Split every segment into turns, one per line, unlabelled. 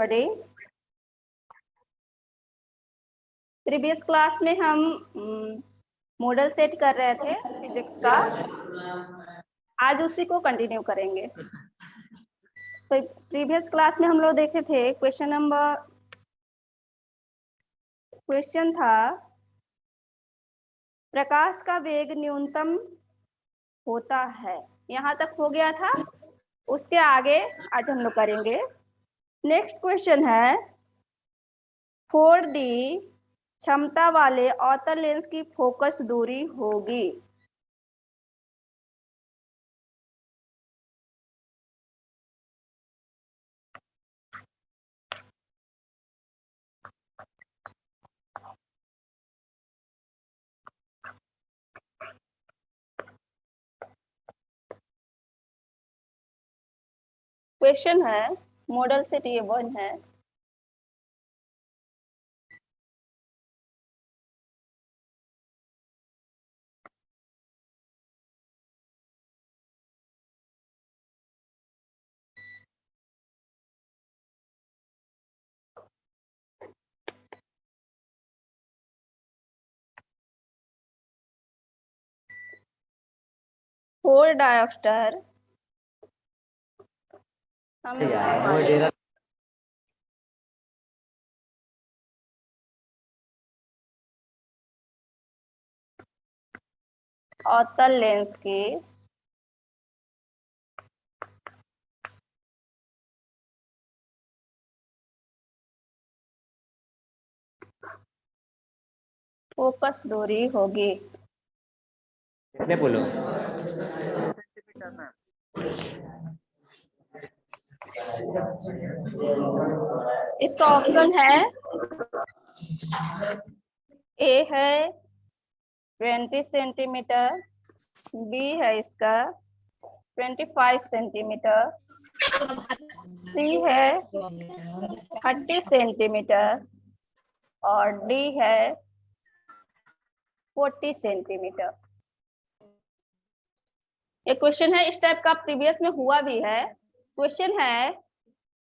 पढ़े। Previous class में हम मॉडल सेट कर रहे थे फिजिक्स का, आज उसी को कंटिन्यू करेंगे। तो प्रीवियस क्लास में हम लोग देखे थे क्वेश्चन था प्रकाश का वेग न्यूनतम होता है, यहाँ तक हो गया था। उसके आगे आज हम लोग करेंगे। नेक्स्ट क्वेश्चन है 4D क्षमता वाले अवतल लेंस की फोकस दूरी होगी। क्वेश्चन है, मॉडल सेट ये 1 है। फोर डायोप्टर अवतल लेंस की फोकस दूरी होगी।
कितने बोलो?
इसका ऑप्शन है, ए है 20 सेंटीमीटर, बी है इसका 25 सेंटीमीटर, सी है 30 सेंटीमीटर और डी है 40 सेंटीमीटर। ये क्वेश्चन है, इस टाइप का प्रीवियस में हुआ भी है। क्वेश्चन है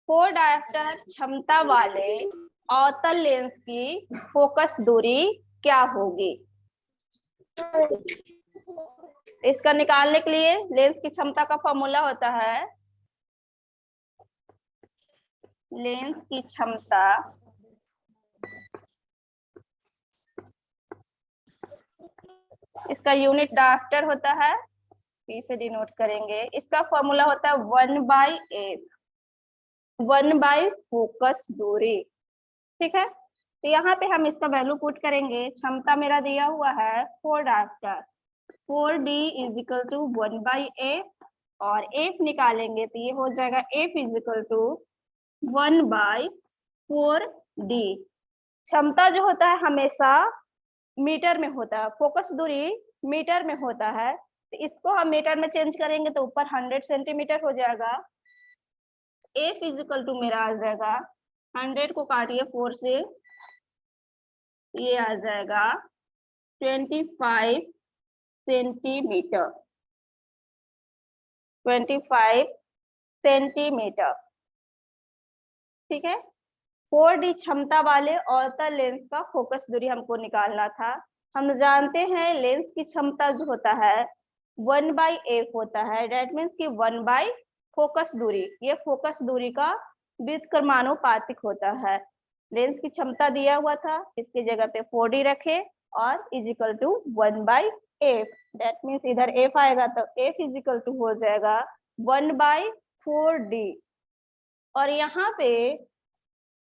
4 डायोप्टर क्षमता वाले अवतल लेंस की फोकस दूरी क्या होगी। इसका निकालने के लिए लेंस की क्षमता का फॉर्मूला होता है, लेंस की क्षमता इसका यूनिट डायोप्टर होता है, पी से डिनोट करेंगे। इसका फॉर्मूला होता है 1/f, 1 फोकस दूरी। ठीक है, तो यहाँ पे हम इसका वैल्यू पुट करेंगे। क्षमता मेरा दिया हुआ है 4 डायोप्टर, 4D = 1/f और f निकालेंगे तो ये हो जाएगा f = 1/4D। क्षमता जो होता है हमेशा मीटर में होता है, फोकस दूरी मीटर में होता है, तो इसको हम मीटर में चेंज करेंगे तो ऊपर 100 सेंटीमीटर हो जाएगा। f = मेरा आ जाएगा 100 को काटिए 4 से, ये आ जाएगा 25 सेंटीमीटर, 25 सेंटीमीटर। ठीक है, 4D क्षमता वाले अवतल लेंस का फोकस दूरी हमको निकालना था। हम जानते हैं लेंस की क्षमता जो होता है 1/f होता है, डेट मीन्स की 1 फोकस दूरी, ये फोकस दूरी का व्युत्क्रमानुपातिक होता है। लेंस की क्षमता दिया हुआ था, इसकी जगह पे 4D रखे और = 1/f, डेट मीन्स इधर f आएगा तो f = हो जाएगा 1/4D। और यहाँ पे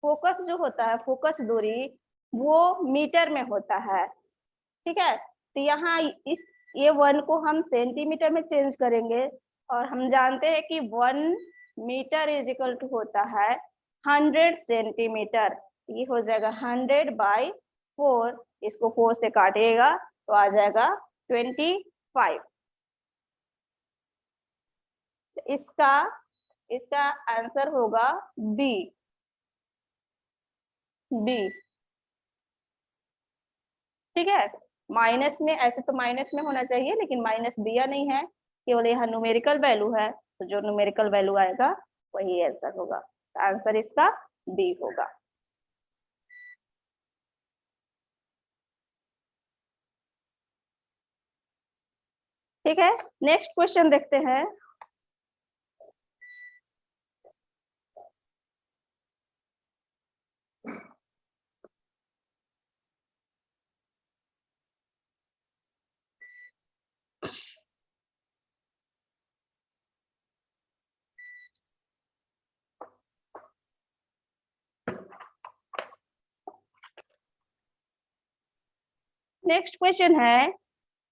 फोकस जो होता है, फोकस दूरी वो मीटर में होता है। ठीक है, तो यहाँ ये 1 को हम सेंटीमीटर में चेंज करेंगे और हम जानते हैं कि 1 मीटर = होता है 100 सेंटीमीटर। ये हो जाएगा 100/4, इसको 4 से काटिएगा तो आ जाएगा 25। इसका आंसर होगा बी। ठीक है, माइनस में, ऐसे तो माइनस में होना चाहिए लेकिन माइनस दिया नहीं है, केवल यहाँ न्यूमेरिकल वैल्यू है, तो जो न्यूमेरिकल वैल्यू आएगा वही आंसर होगा। तो आंसर इसका बी होगा। ठीक है, नेक्स्ट क्वेश्चन देखते हैं। नेक्स्ट क्वेश्चन है,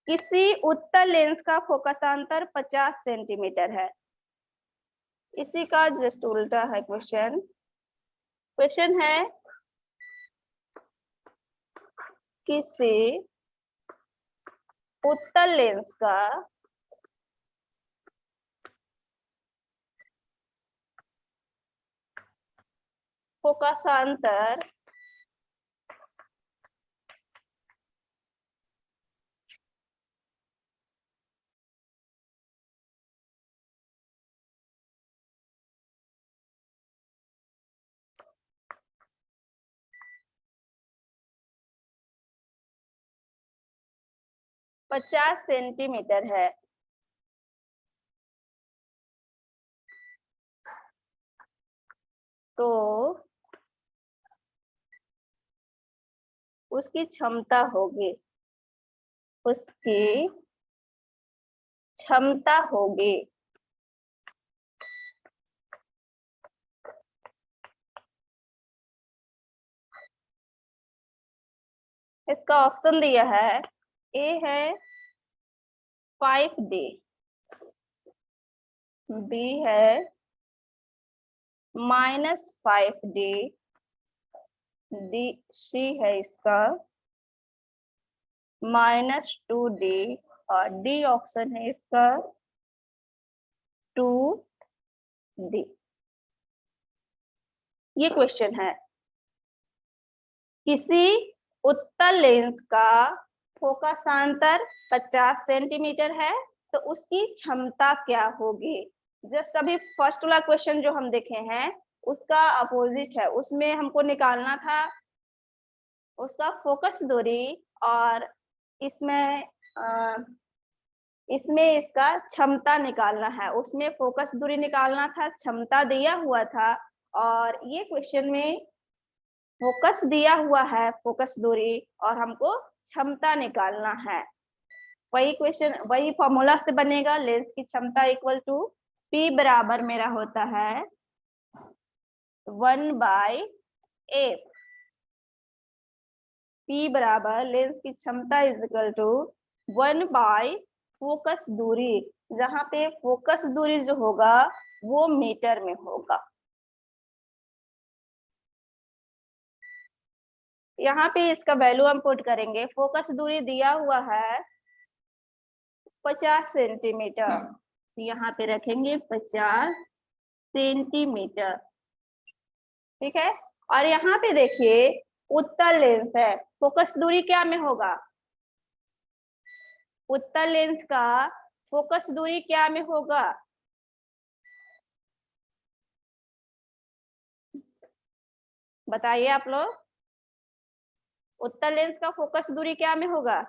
किसी उत्तल लेंस का फोकसांतर 50 सेंटीमीटर है। इसी का जस्ट उल्टा है क्वेश्चन। क्वेश्चन है, किसी उत्तल लेंस का फोकसांतर 50 सेंटीमीटर है। तो उसकी क्षमता होगी, उसकी क्षमता होगी इसका ऑप्शन दिया है, ए है 5D, बी है -5D, डी सी है इसका -2D, और डी ऑप्शन है इसका 2D। ये क्वेश्चन है, किसी उत्तल लेंस का फोकसांतर 50 सेंटीमीटर है तो उसकी क्षमता क्या होगी। जस्ट अभी फर्स्ट वाला क्वेश्चन जो हम देखे हैं उसका अपोजिट है, उसमें हमको निकालना था उसका फोकस दूरी, और इसमें इसका क्षमता निकालना है। उसमें फोकस दूरी निकालना था, क्षमता दिया हुआ था, और ये क्वेश्चन में फोकस दिया हुआ है, फोकस दूरी, और हमको क्षमता निकालना है। वही क्वेश्चन, वही फॉर्मूला से बनेगा। लेंस की क्षमता इक्वल टू P बराबर मेरा होता है 1/f। P बराबर लेंस की क्षमता इज इक्वल टू 1/ फोकस दूरी, जहाँ पे फोकस दूरी जो होगा वो मीटर में होगा। यहाँ पे इसका वैल्यू हम पुट करेंगे। फोकस दूरी दिया हुआ है 50 सेंटीमीटर, यहाँ पे रखेंगे 50 सेंटीमीटर। ठीक है, और यहाँ पे देखिए उत्तल लेंस है, फोकस दूरी क्या में होगा, उत्तल लेंस का फोकस दूरी क्या में होगा, बताइए आप लोग। उत्तल लेंस का फोकस दूरी क्या में होगा,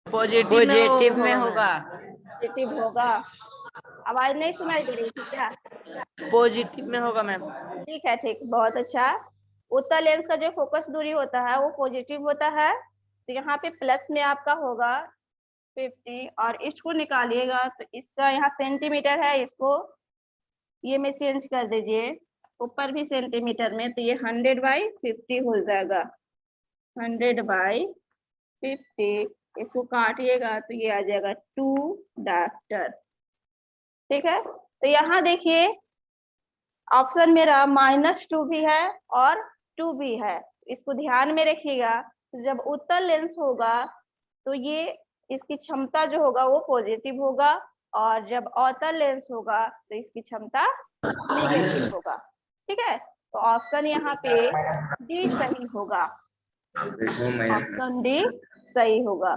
पॉजिटिव में होगा।
पॉजिटिव होगा। आवाज नहीं सुनाई दे रही थी क्या?
पॉजिटिव में होगा मैम।
ठीक है, ठीक, बहुत अच्छा। उत्तल लेंस का जो फोकस दूरी होता है वो पॉजिटिव होता है, तो यहाँ पे प्लस में आपका होगा 50, और इसको निकालिएगा तो इसका यहाँ सेंटीमीटर है, इसको ये में चेंज कर दीजिए, ऊपर भी सेंटीमीटर में, तो ये 100/50 हो जाएगा। 100/50, इसको काटिएगा तो ये आ जाएगा 2 डायप्टर। ठीक है, तो यहाँ देखिए ऑप्शन मेरा -2 भी है और 2 भी है। इसको ध्यान में रखिएगा, जब उत्तल लेंस होगा तो ये इसकी क्षमता जो होगा वो पॉजिटिव होगा, और जब अवतल लेंस होगा तो इसकी क्षमता नेगेटिव होगा। ठीक है, तो ऑप्शन यहाँ पे डी सही होगा। ऑप्शन डी सही होगा।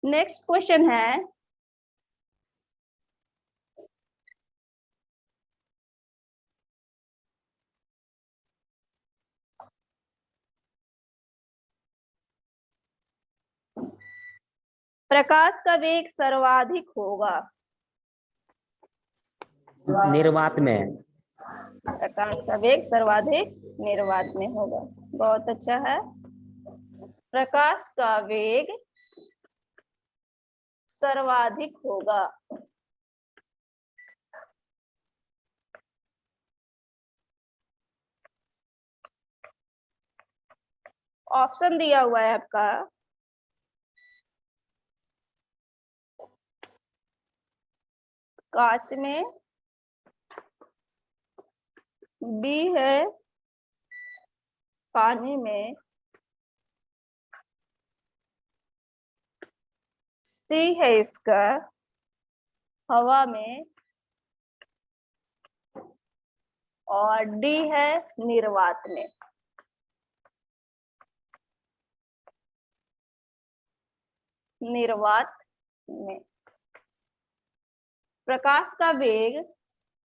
नेक्स्ट क्वेश्चन है, प्रकाश का वेग सर्वाधिक होगा।
निर्वात में।
प्रकाश का वेग सर्वाधिक निर्वात में होगा। बहुत अच्छा है। प्रकाश का वेग सर्वाधिक होगा। ऑप्शन दिया हुआ है आपका, कांच में, बी है पानी में, सी है इसका हवा में, और डी है निर्वात में। निर्वात में प्रकाश का वेग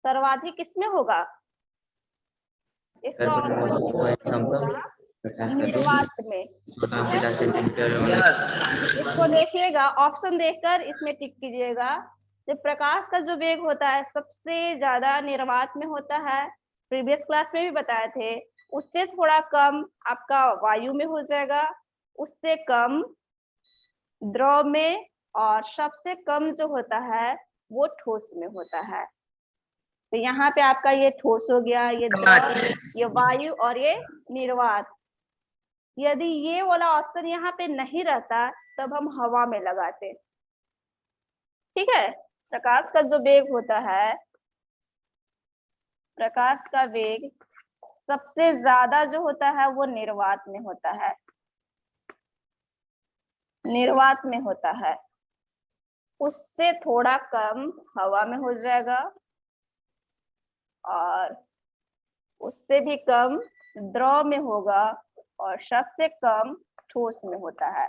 सर्वाधिक किसमें होगा? इसका निर्वात में। इसको देखिएगा, ऑप्शन देखकर इसमें टिक कीजिएगा। जब प्रकाश का जो वेग होता है सबसे ज्यादा निर्वात में होता है, प्रीवियस क्लास में भी बताए थे। उससे थोड़ा कम आपका वायु में हो जाएगा, उससे कम द्रव में, और सबसे कम जो होता है वो ठोस में होता है। तो यहाँ पे आपका ये ठोस हो गया, ये द्रव, ये वायु और ये निर्वात। यदि ये वाला ऑप्शन यहाँ पे नहीं रहता तब हम हवा में लगाते। ठीक है। प्रकाश का जो वेग होता है, प्रकाश का वेग सबसे ज्यादा जो होता है वो निर्वात में होता है। निर्वात में होता है, उससे थोड़ा कम हवा में हो जाएगा, और उससे भी कम द्रव में होगा, और सबसे कम ठोस में होता है।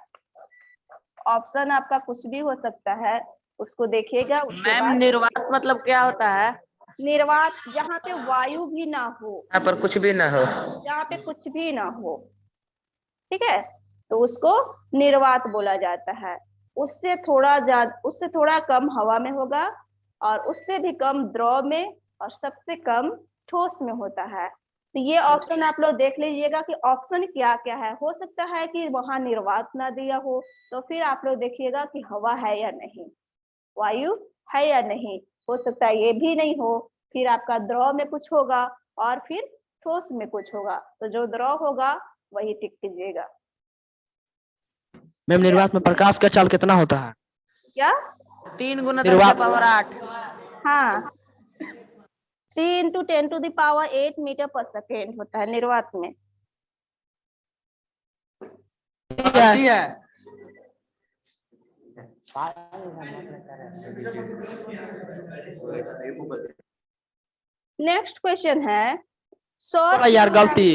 ऑप्शन आपका कुछ भी हो सकता है, उसको देखिएगा। उसके
मैम
बाद
निर्वात मतलब क्या होता है?
निर्वात जहाँ पे वायु भी ना हो,
यहाँ पर कुछ भी ना हो।
जहाँ पे कुछ भी ना हो, ठीक है, तो उसको निर्वात बोला जाता है। उससे थोड़ा कम हवा में होगा, और उससे भी कम द्रव में, और सबसे कम ठोस में होता है। तो ये ऑप्शन आप लोग देख लीजिएगा कि ऑप्शन क्या क्या है। हो सकता है कि वहां निर्वात ना दिया हो, तो फिर आप लोग देखिएगा कि हवा है या नहीं, वायु है या नहीं। हो सकता है ये भी नहीं हो, फिर आपका द्रव में कुछ होगा, और फिर ठोस में कुछ होगा। तो जो द्रव होगा वही टिक कीजिएगा।
मैम निर्वात में प्रकाश का चाल कितना होता है?
क्या?
3 × 10
निर्वात।
की पावर 8।
हाँ, 3 × 10⁸ मीटर पर सेकेंड होता है निर्वात में। नेक्स्ट क्वेश्चन है, सौर
यार गलती।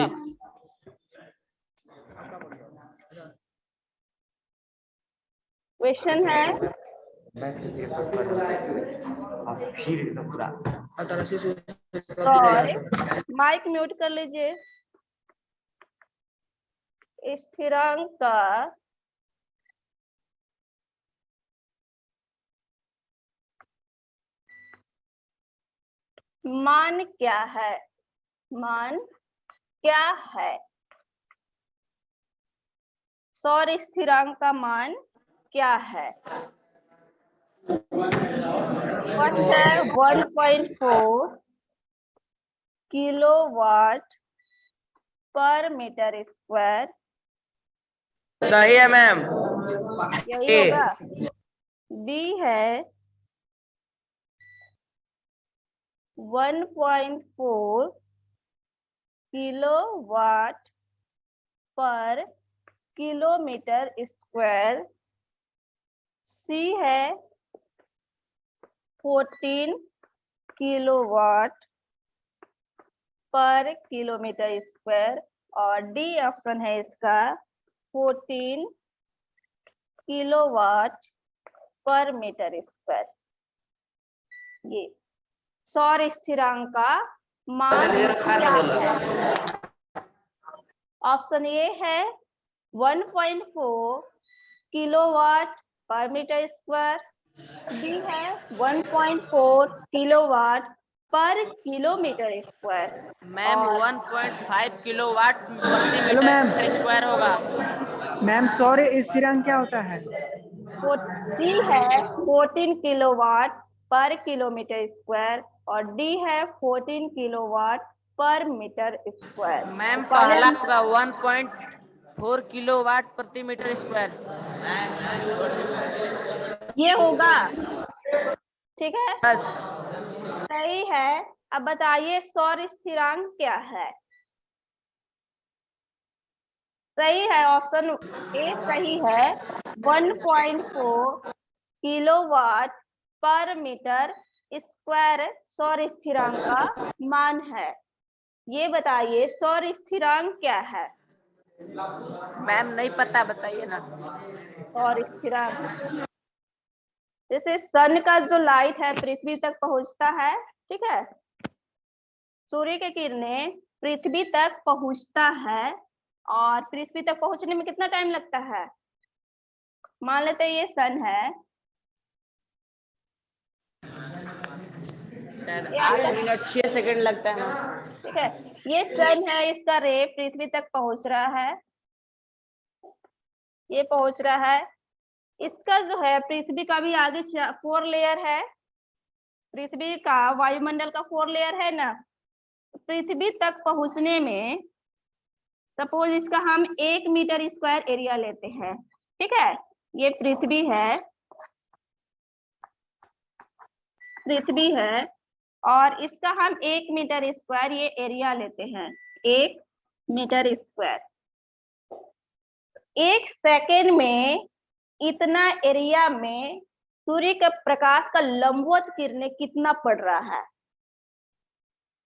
क्वेश्चन है, सौर, माइक म्यूट कर लीजिए, स्थिरांक का मान क्या है? मान क्या है? सौर स्थिरांक का मान क्या है? फर्स्ट है 1.4 किलोवाट पर मीटर स्क्वायर।
सही है मैम।
यही होगा। बी है 1.4 किलोवाट पर किलोमीटर स्क्वायर। सी है 14 किलोवाट पर किलोमीटर स्क्वायर, और डी ऑप्शन है इसका 14 किलोवाट पर मीटर स्क्वायर। ये सौर स्थिरांक का मान क्या है? ऑप्शन ए है 1.4 किलोवाट पर मीटर स्क्वायर, बी है 1.4 किलोवाट पर किलोमीटर स्क्वायर,
मैम
और
1.5 किलोवाट प्रति
हेलो मैम।
मीटर स्क्वायर होगा।
मैम सौर स्थिरांक क्या होता है?
सी है 14 किलोवाट पर किलोमीटर स्क्वायर, और डी है 14 किलोवाट पर मीटर स्क्वायर।
मैम पहला होगा 1.4 किलोवाट प्रति मीटर स्क्वायर।
ये होगा, ठीक है,
बस
सही है। अब बताइए सौर स्थिरांक क्या है? सही है, ऑप्शन ए सही है, 1.4 किलोवाट पर मीटर स्क्वायर सौर स्थिरांक का मान है। ये बताइए सौर स्थिरांक क्या है?
मैम नहीं पता, बताइए ना।
सौर स्थिरांक जैसे सन का जो लाइट है पृथ्वी तक पहुंचता है, ठीक है, सूर्य की किरणें पृथ्वी तक पहुंचता है, और पृथ्वी तक पहुंचने में कितना टाइम लगता है? मान लेते हैं ये सन है,
शायद
ये
8
आपका,
मिनट 6 सेकंड लगता है मैम।
ठीक है, ये सन है, इसका रे पृथ्वी तक पहुंच रहा है, ये पहुंच रहा है। इसका जो है पृथ्वी का भी आगे 4 लेयर है, पृथ्वी का वायुमंडल का 4 लेयर है ना। पृथ्वी तक पहुंचने में सपोज इसका हम 1 मीटर स्क्वायर एरिया लेते हैं, ठीक है, ये पृथ्वी है और इसका हम 1 मीटर स्क्वायर ये एरिया लेते हैं, 1 मीटर स्क्वायर। 1 सेकेंड में इतना एरिया में सूर्य के प्रकाश का लंबवत किरणें कितना पड़ रहा है?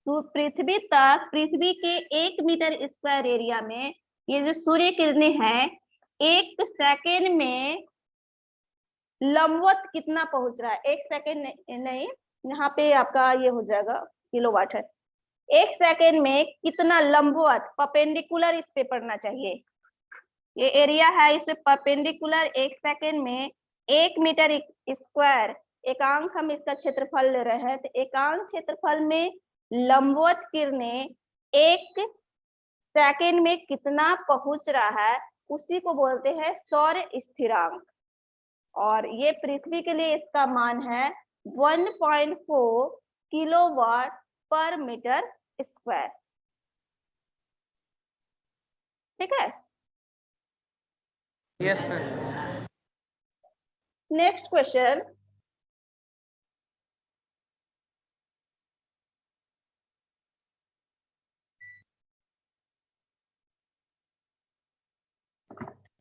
तो पृथ्वी तक, पृथ्वी के 1 मीटर स्क्वायर एरिया में ये जो सूर्य किरणें हैं 1 सेकेंड में लंबवत कितना पहुंच रहा है? 1 सेकेंड नहीं, यहाँ पे आपका ये हो जाएगा किलोवाट है। 1 सेकेंड में कितना लंबवत, परपेंडिकुलर इस पे पड़ना चाहिए, ये एरिया है इस पे परपेंडिकुलर 1 सेकेंड में 1 मीटर स्क्वायर, एकांक हम इसका क्षेत्रफल ले रहे हैं, तो एकांक क्षेत्रफल में लंबवत किरणें 1 सेकेंड में कितना पहुंच रहा है, उसी को बोलते हैं सौर स्थिरांक। और ये पृथ्वी के लिए इसका मान है 1.4 किलोवाट पर मीटर स्क्वायर, ठीक है।
Yes ma'am.
Next question,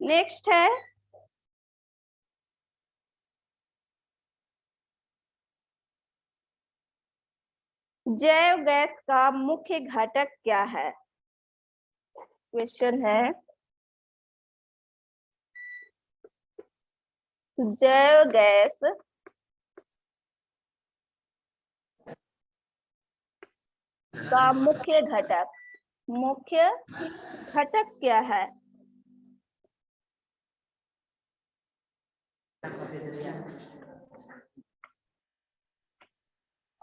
next है जैव गैस का मुख्य घटक क्या है? क्वेश्चन है जैव गैस का मुख्य घटक क्या है?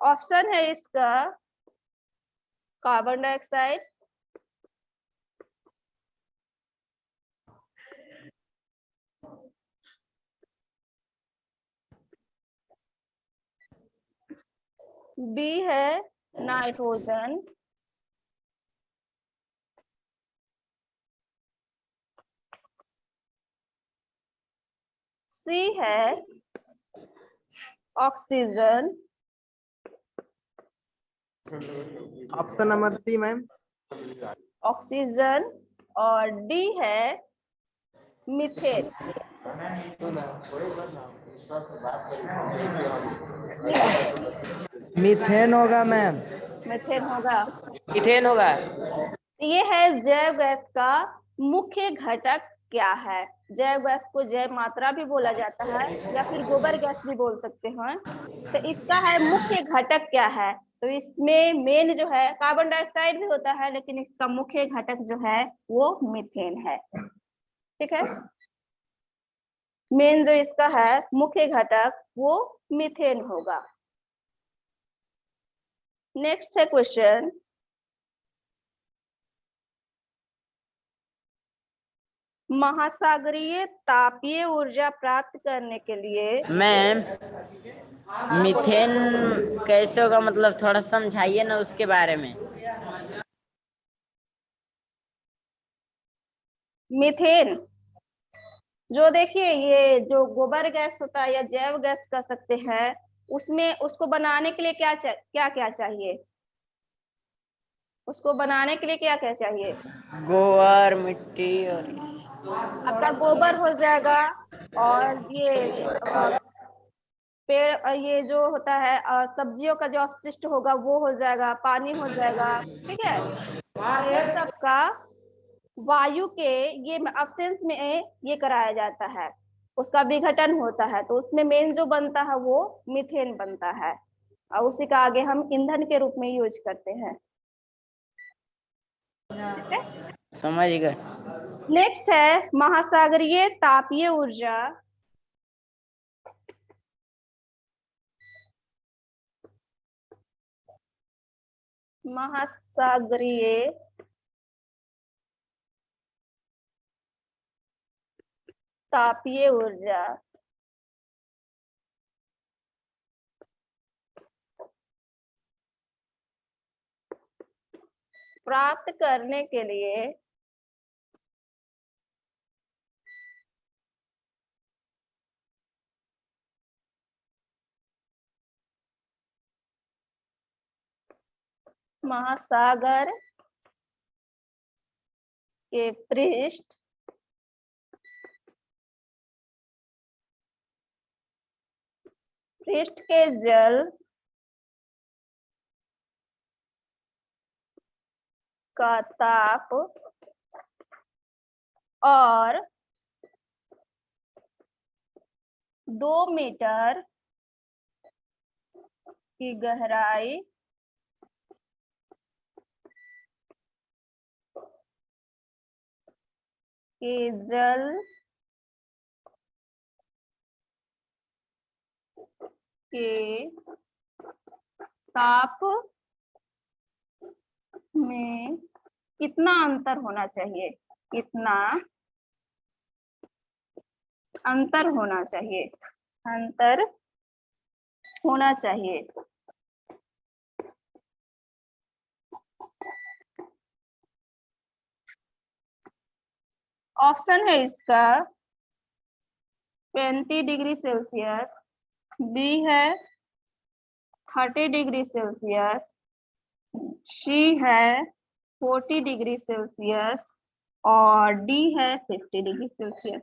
ऑप्शन है इसका कार्बन डाइऑक्साइड, बी है नाइट्रोजन, सी है oxygen,
option number C ma'am.
Oxygen, और डी है मीथेन।
मीथेन होगा मैम।
मीथेन होगा।
इथेन होगा।
ये है जैव गैस का मुख्य घटक क्या है। जैव गैस को जैव मात्रा भी बोला जाता है या फिर गोबर गैस भी बोल सकते हैं। तो इसका है मुख्य घटक क्या है। तो इसमें मेन जो है कार्बन डाइऑक्साइड भी होता है, लेकिन इसका मुख्य घटक जो है वो मीथेन है। ठीक है, मेन जो इसका है मुख्य घटक वो मीथेन होगा। नेक्स्ट है क्वेश्चन, महासागरीय तापीय ऊर्जा प्राप्त करने के लिए।
मैम मीथेन कैसे होगा, मतलब थोड़ा समझाइए ना उसके बारे में।
मीथेन जो देखिए, ये जो गोबर गैस होता है या जैव गैस कह सकते हैं, उसमें उसको बनाने के लिए क्या क्या चाहिए। उसको बनाने के लिए क्या क्या चाहिए।
गोबर, मिट्टी और
आपका गोबर हो जाएगा, और ये पेड़ ये जो होता है सब्जियों का जो अपशिष्ट होगा वो हो जाएगा, पानी हो जाएगा। ठीक है, ये सब का वायु के ये अवशेष में ये कराया जाता है, उसका विघटन होता है। तो उसमें मेन जो बनता है वो मीथेन बनता है, और उसी का आगे हम ईंधन के रूप में यूज करते हैं। ठीक है,
समझ गए।
नेक्स्ट है महासागरीय तापीय ऊर्जा। महासागरीय तापीय ऊर्जा प्राप्त करने के लिए महासागर के पृष्ठ के जल का ताप और 2 मीटर की गहराई के जल के ताप में कितना अंतर होना चाहिए। कितना अंतर होना चाहिए। अंतर होना चाहिए। ऑप्शन है इसका 20 डिग्री सेल्सियस, बी है 30 डिग्री सेल्सियस, सी है 40 डिग्री सेल्सियस, और डी है 50 डिग्री सेल्सियस।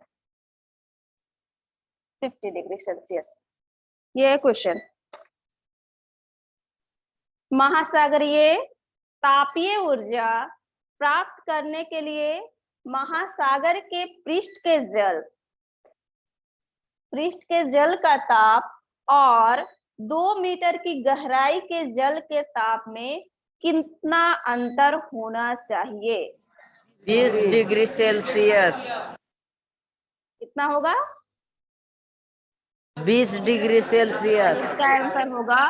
50 डिग्री सेल्सियस ये क्वेश्चन। महासागरीय तापीय ऊर्जा प्राप्त करने के लिए महासागर के पृष्ठ के जल का ताप और 2 मीटर की गहराई के जल के ताप में कितना अंतर होना चाहिए।
20 डिग्री सेल्सियस।
कितना होगा।
20 डिग्री सेल्सियस।
इसका आंसर होगा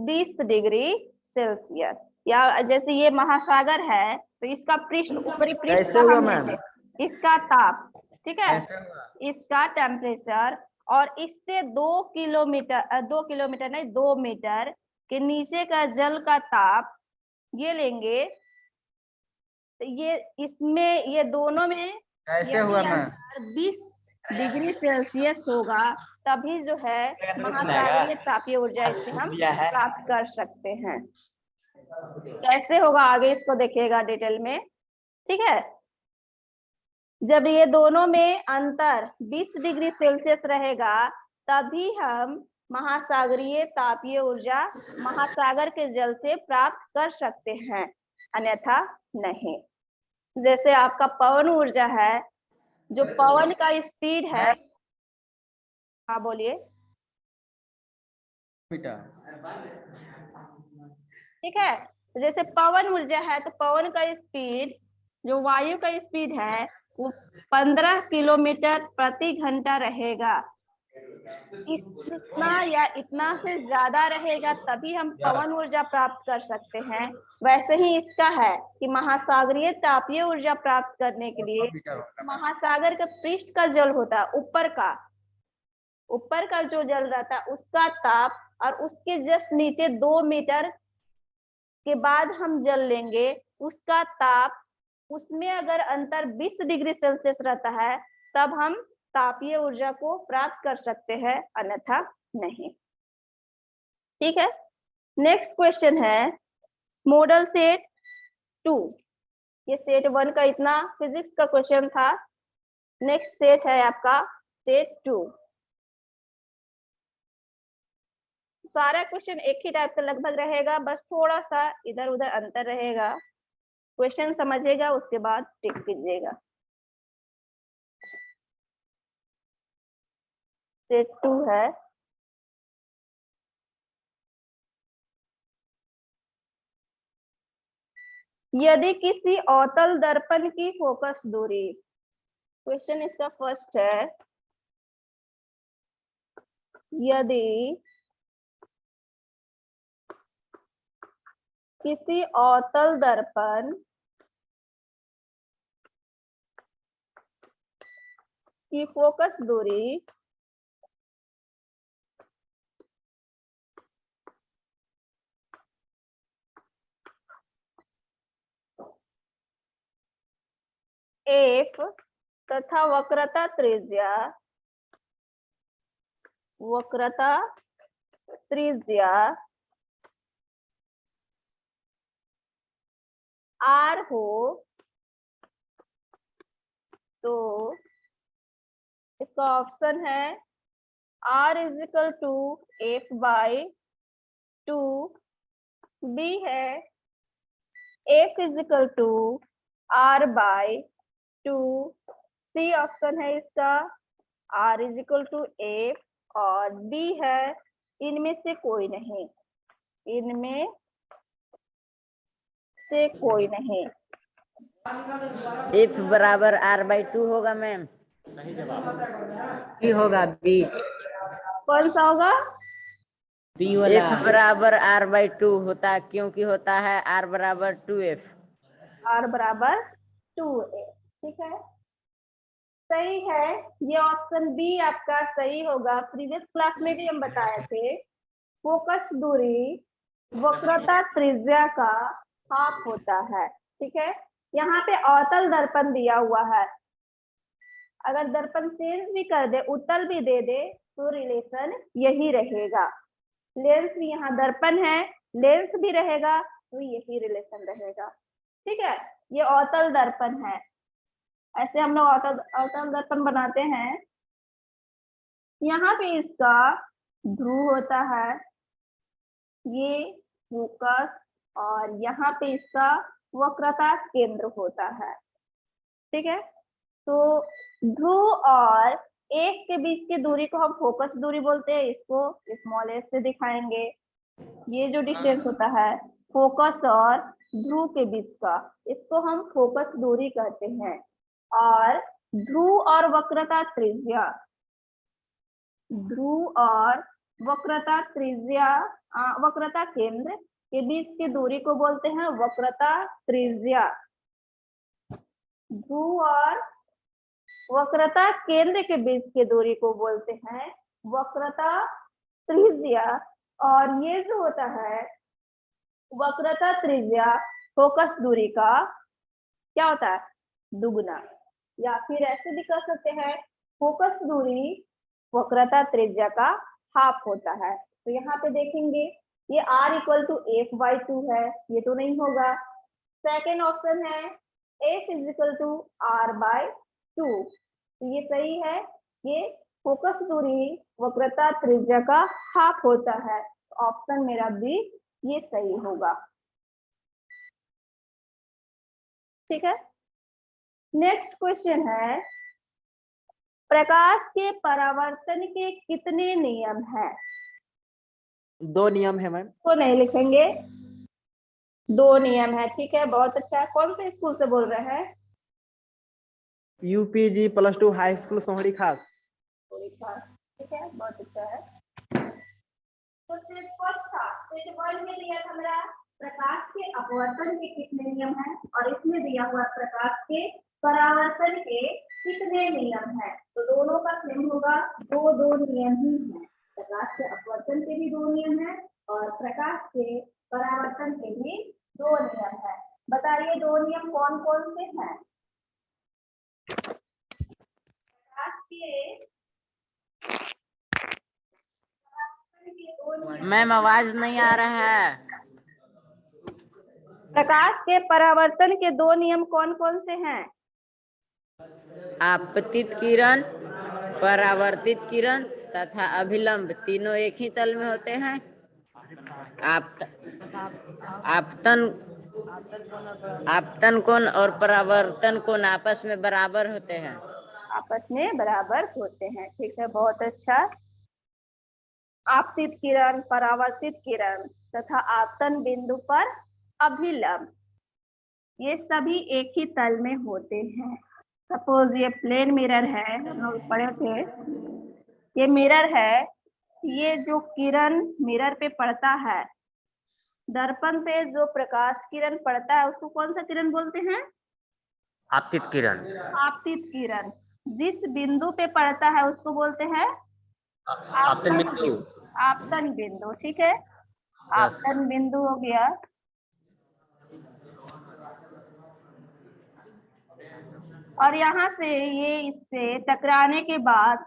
20 डिग्री सेल्सियस। या जैसे ये महासागर है तो इसका पृष्ठ, ऊपरी पृष्ठ
कैसे
का
हुआ
हम
मैम?
लेते हैं, इसका ताप, ठीक है,
कैसे हुआ?
इसका टेम्परेचर, और इससे 2 किलोमीटर नहीं 2 मीटर के नीचे का जल का ताप ये लेंगे। तो ये इसमें ये दोनों में
कैसे हुआ
यदि
मैम?
अंतर 20 डिग्री सेल्सियस होगा तभी जो है महासागरीय तापीय ऊर्जा इससे हम प्राप्त कर सकते हैं। कैसे होगा आगे इसको देखिएगा डिटेल में। ठीक है, जब ये दोनों में अंतर 20 डिग्री सेल्सियस रहेगा तभी हम महासागरीय तापीय ऊर्जा महासागर के जल से प्राप्त कर सकते हैं, अन्यथा नहीं। जैसे आपका पवन ऊर्जा है, जो पवन का स्पीड है, हाँ बोलिए। ठीक है, तो जैसे पवन ऊर्जा है तो पवन का स्पीड, जो वायु का स्पीड है वो 15 किलोमीटर प्रति घंटा रहेगा। इतना या इतना से ज्यादा रहेगा तभी हम पवन ऊर्जा प्राप्त कर सकते हैं। वैसे ही इसका है कि महासागरीय तापीय ऊर्जा प्राप्त करने के लिए महासागर के पृष्ठ का जल होता है, ऊपर का जो जल रहता है उसका ताप, और उसके जस्ट नीचे 2 मीटर के बाद हम जल लेंगे उसका ताप, उसमें अगर अंतर 20 डिग्री सेल्सियस रहता है तब हम तापीय ऊर्जा को प्राप्त कर सकते हैं, अन्यथा नहीं। ठीक है, नेक्स्ट क्वेश्चन है मॉडल सेट 2। ये सेट 1 का इतना फिजिक्स का क्वेश्चन था। नेक्स्ट सेट है आपका सेट 2। सारा क्वेश्चन एक ही टाइप का लगभग रहेगा, बस थोड़ा सा इधर उधर अंतर रहेगा। क्वेश्चन समझिएगा उसके बाद टिक कीजिएगा। सेट 2 है, यदि किसी अवतल दर्पण की फोकस दूरी, क्वेश्चन इसका फर्स्ट है, यदि किसी अवतल दर्पण की फोकस दूरी f तथा वक्रता त्रिज्या r हो तो इसका ऑप्शन है r = f/2, b है f = r/2, सी ऑप्शन है इसका r f, और डी है इनमें से कोई नहीं, इनमें से कोई नहीं।
F बराबर r/2 होगा मैम।
बी होगा, बी।
कौन सा होगा?
बी वाला।
F बराबर r/2 होता है, क्योंकि होता है r बराबर 2f।
r बराबर 2a। ठीक है, सही है, ये ऑप्शन बी आपका सही होगा। प्रीवियस क्लास में भी हम बताए थे, फोकस दूरी वक्रता त्रिज्या का हाफ होता है। ठीक है, यहाँ पे अवतल दर्पण दिया हुआ है, अगर दर्पण चेंज भी कर दे, उत्तल भी दे दे, तो रिलेशन यही रहेगा। लेंस भी यहाँ दर्पण है, लेंस भी रहेगा तो यही रिलेशन रहेगा। ठीक है, ये अवतल दर्पण है, ऐसे हम लोग अवतल दर्पण बनाते हैं। यहाँ पे इसका ध्रुव होता है, ये फोकस, और यहाँ पे इसका वक्रता केंद्र होता है। ठीक है, तो ध्रुव और एक के बीच की दूरी को हम फोकस दूरी बोलते हैं, इसको स्मॉल s से दिखाएंगे। ये जो डिस्टेंस होता है फोकस और ध्रुव के बीच का, इसको हम फोकस दूरी कहते हैं। और ध्रुव और वक्रता त्रिज्या, ध्रुव और वक्रता त्रिज्या, वक्रता केंद्र के बीच की दूरी को बोलते हैं वक्रता त्रिज्या। ध्रुव और वक्रता केंद्र के बीच की दूरी को बोलते हैं वक्रता त्रिज्या। और ये जो होता है वक्रता त्रिज्या फोकस दूरी का क्या होता है? दुगुना, या फिर ऐसे भी कह सकते हैं फोकस दूरी वक्रता त्रिज्या का हाफ होता है। तो यहाँ पे देखेंगे ये r = f/2 है, ये तो नहीं होगा। सेकेंड ऑप्शन है f = r/2, 2। तो ये सही है, ये फोकस दूरी वक्रता त्रिज्या का हाफ होता है। ऑप्शन मेरा बी ये सही होगा। ठीक है, नेक्स्ट क्वेश्चन है, प्रकाश के परावर्तन के कितने नियम हैं?
2 नियम है मैम।
तो नहीं लिखेंगे, 2 नियम है। ठीक है, बहुत अच्छा। कौन से स्कूल से बोल रहे हैं?
यूपीजी +2 हाई स्कूल सोहरी खास।
ठीक है, बहुत अच्छा है। तो सेट फर्स्ट था, सेट वन में दिया था मेरा प्रकाश के अपवर्तन के कितने नियम हैं, और इसमें दिया हुआ प्रकाश के परावर्तन के कितने नियम हैं। तो दोनों का सेम होगा, दो नियम ही हैं। प्रकाश के अपवर्तन के भी 2 नियम हैं और प्रकाश के परावर्तन के भी 2 नियम हैं। बताइए 2 नियम कौन कौन से हैं? प्रकाश के
मैम आवाज नहीं आ रहा है।
प्रकाश के परावर्तन के 2 नियम कौन कौन से हैं?
आपतित किरण, परावर्तित किरण तथा अभिलंब तीनों एक ही तल में होते हैं। आपतन कोण और परावर्तन कोण आपस में बराबर होते हैं।
आपस में बराबर होते हैं। ठीक है, बहुत अच्छा। आपतित किरण, परावर्तित किरण तथा आपतन बिंदु पर अभिलंब, ये सभी एक ही तल में होते हैं। सपोज ये प्लेन मिरर है, हम लोग पढ़े थे, ये मिरर है। ये जो किरण मिरर पे पड़ता है, दर्पण पे जो प्रकाश किरण पड़ता है, उसको कौन सा किरण बोलते हैं?
आपतित किरण।
आपतित किरण। जिस बिंदु पे पड़ता है उसको बोलते हैं
आपतन बिंदु।
आपतन बिंदु। ठीक है, आपतन बिंदु हो गया। और यहाँ से ये इससे टकराने के बाद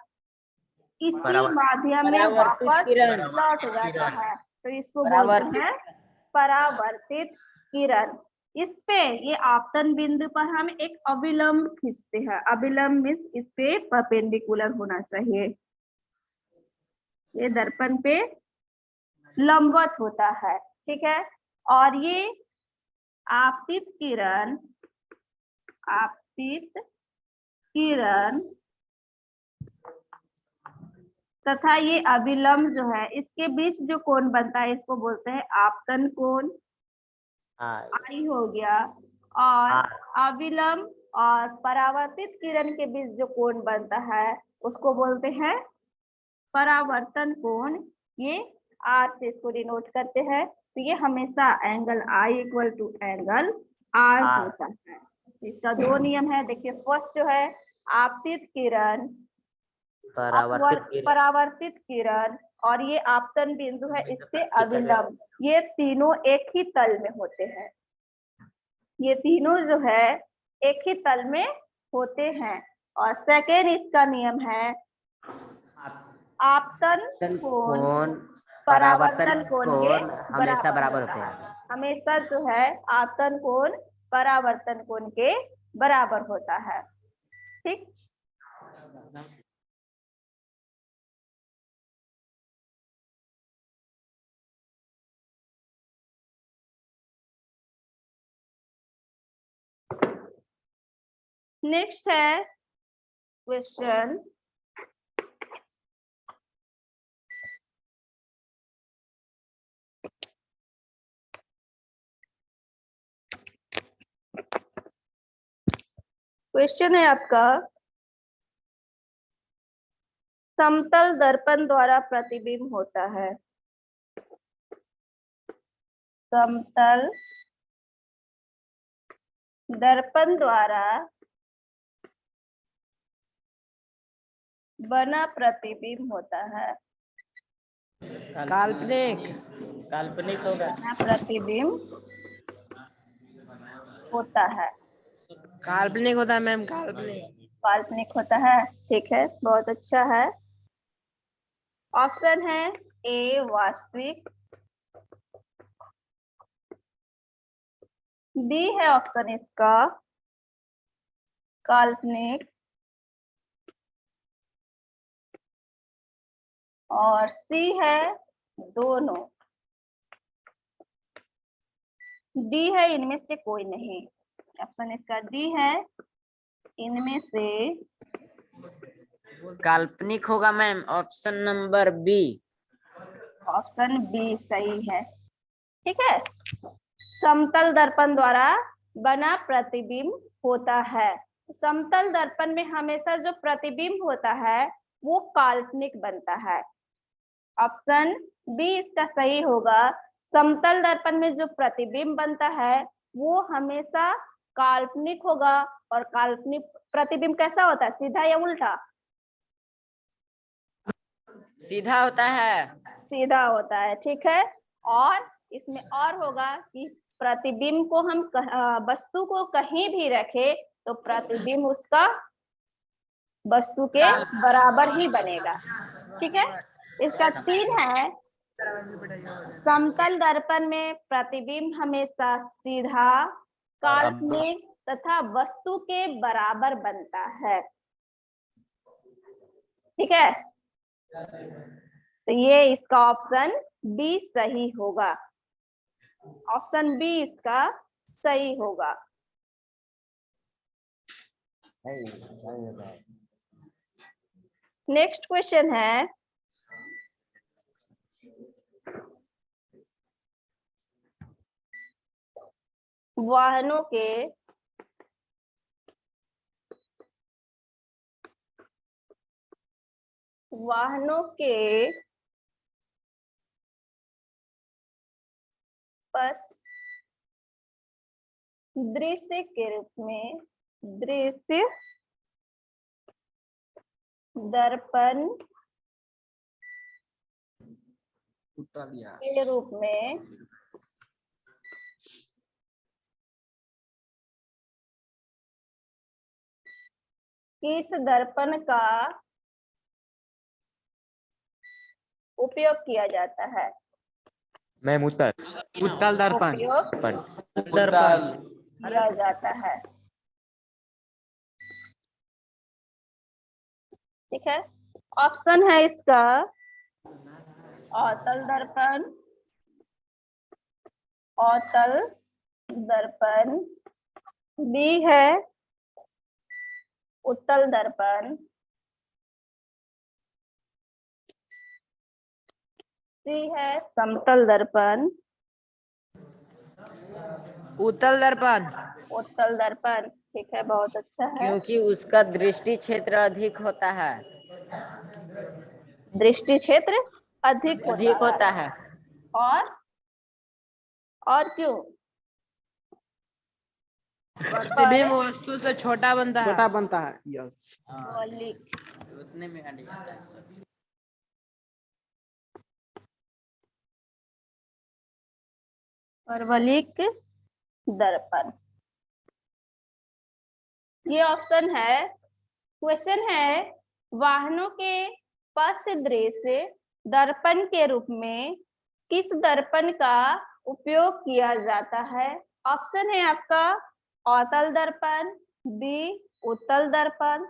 इसी माध्यम में
परावर्तित
वापस
किरण।
लौट जाता है, तो इसको बोलते हैं परावर्तित किरण। इस पे ये आपतन बिंदु पर हम एक अभिलंब खींचते हैं। अभिलंब मीन्स इस पे परपेंडिकुलर होना चाहिए, ये दर्पण पे लंबवत होता है। ठीक है, और ये आपतित किरण, आपतित किरण तथा ये अभिलंब जो है, इसके बीच जो कोण बनता है इसको बोलते हैं आपतन कोण, आई हो गया। और अभिलंब और परावर्तित किरण के बीच जो कोण बनता है उसको बोलते हैं परावर्तन कोण। ये आर से इसको डिनोट करते हैं। तो ये हमेशा angle I equal to angle R होता है। इसका 2 नियम है। देखिए फर्स्ट जो है आपतित किरण, परावर्तित किरण और ये आपतन बिंदु है, इससे अभिलंब, ये तीनों एक ही तल में होते हैं। ये तीनों जो है एक ही तल में होते हैं। और सेकेंड इसका नियम है आपतन कोण परावर्तन कोण के
हमेशा बराबर
होता
होते
है।
हैं।
हमेशा जो है आपतन कोण परावर्तन कोण के बराबर होता है। ठीक, नेक्स्ट है क्वेश्चन, क्वेश्चन है आपका, समतल दर्पण द्वारा प्रतिबिंब होता है। समतल दर्पण द्वारा बना प्रतिबिंब होता है।
काल्पनिक।
काल्पनिक होगा।
बना प्रतिबिंब होता है।
काल्पनिक होता है मैम, काल्पनिक।
काल्पनिक होता है। ठीक है, बहुत अच्छा है। ऑप्शन है ए वास्तविक, बी है ऑप्शन इसका काल्पनिक, और सी है दोनों। डी है इनमें से कोई नहीं। ऑप्शन इसका डी है, इनमें से
काल्पनिक होगा ma'am, option number B.
Option B सही है। ठीक है, समतल दर्पण द्वारा बना प्रतिबिंब होता है। समतल दर्पण में हमेशा जो प्रतिबिंब होता है वो काल्पनिक बनता है। ऑप्शन बी इसका सही होगा। समतल दर्पण में जो प्रतिबिंब बनता है वो हमेशा काल्पनिक होगा। और काल्पनिक प्रतिबिंब कैसा होता है, सीधा या उल्टा?
सीधा होता है।
सीधा होता है। ठीक है, और इसमें और होगा कि प्रतिबिंब को हम वस्तु को कहीं भी रखे तो प्रतिबिंब उसका वस्तु के बराबर ही बनेगा। ठीक है, इसका 3 है, समतल दर्पण में प्रतिबिंब हमेशा सीधा, काल्पनिक तथा वस्तु के बराबर बनता है। ठीक है, तो ये इसका ऑप्शन बी सही होगा। ऑप्शन बी इसका सही होगा। नेक्स्ट क्वेश्चन है, वाहनों के बस दृश्य के रूप में, दृश्य दर्पण के रूप में किस दर्पण का उपयोग किया जाता है?
मैम उत्तर
उत्तल दर्पण।
उपयोग
दर्पण।
किया जाता है। ठीक है, ऑप्शन है इसका अवतल दर्पण, अवतल दर्पण, बी है उत्तल दर्पण, सी है समतल दर्पण,
उत्तल दर्पण।
उत्तल दर्पण। ठीक है, बहुत अच्छा है।
क्योंकि उसका दृष्टि क्षेत्र अधिक होता है।
दृष्टि क्षेत्र अधिक
अधिक होता है।
और क्यों?
प्रतिबिंब वस्तु से छोटा बनता है। छोटा बनता है, यस।
वलिक।
उतने में हट जाता है।
परवलिक दर्पण, ये ऑप्शन है। क्वेश्चन है, वाहनों के पथ दृश्य दर्पण के रूप में किस दर्पण का उपयोग किया जाता है? ऑप्शन है आपका अवतल दर्पण, बी उत्तल दर्पण,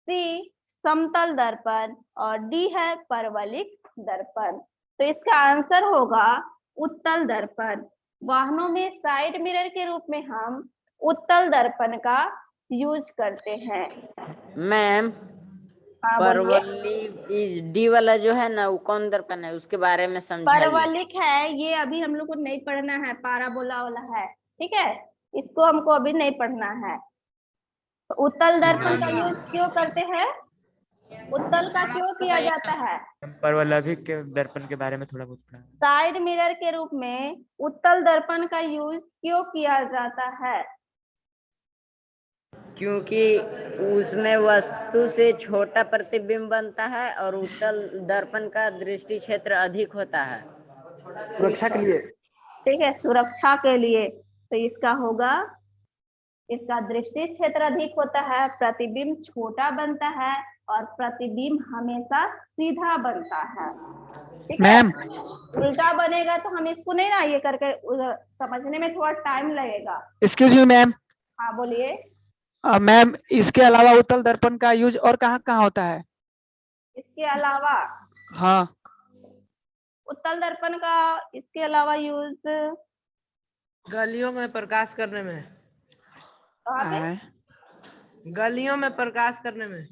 सी समतल दर्पण और डी है परवलिक दर्पण। तो इसका आंसर होगा उत्तल दर्पण। वाहनों में साइड मिरर के रूप में हम उत्तल दर्पण का यूज करते हैं।
मैम
हाँ, बोलिए।
परवली डी वाला जो है ना, वो कौन दर्पण है, उसके बारे में समझाइए।
परवलिक है, ये अभी हम लोग को नहीं पढ़ना है, पाराबोला वाला है। ठीक है, इसको हमको अभी नहीं पढ़ना है। तो उत्तल दर्पण का यूज क्यों करते हैं? उत्तल का क्यों किया जाता है?
परवलभिक के दर्पण के बारे में थोड़ा बहुत पढ़ा।
साइड मिरर के रूप में उत्तल दर्पण का यूज क्यों किया जाता है?
क्योंकि उसमें वस्तु से छोटा प्रतिबिंब बनता है और उत्तल दर्पण का दृष्टि क्षेत्र अधिक होता है।
सुरक्षा के लिए।
ठीक है, सुरक्षा के लिए। तो इसका होगा, इसका दृष्टि क्षेत्र अधिक होता है, प्रतिबिंब छोटा बनता है और प्रतिबिंब हमेशा सीधा बनता है। ठीक है,
मैम
उल्टा बनेगा तो हम इसको नहीं ना ये करके समझने में थोड़ा टाइम लगेगा।
Excuse me ma'am.
हाँ, बोलिए।
मैम इसके अलावा उत्तल दर्पण का यूज और कहाँ कहाँ होता है?
इसके अलावा
हाँ
उत्तल दर्पण का इसके अलावा यूज
गलियों में प्रकाश करने में।
कहाँ पे?
गलियों में प्रकाश करने में।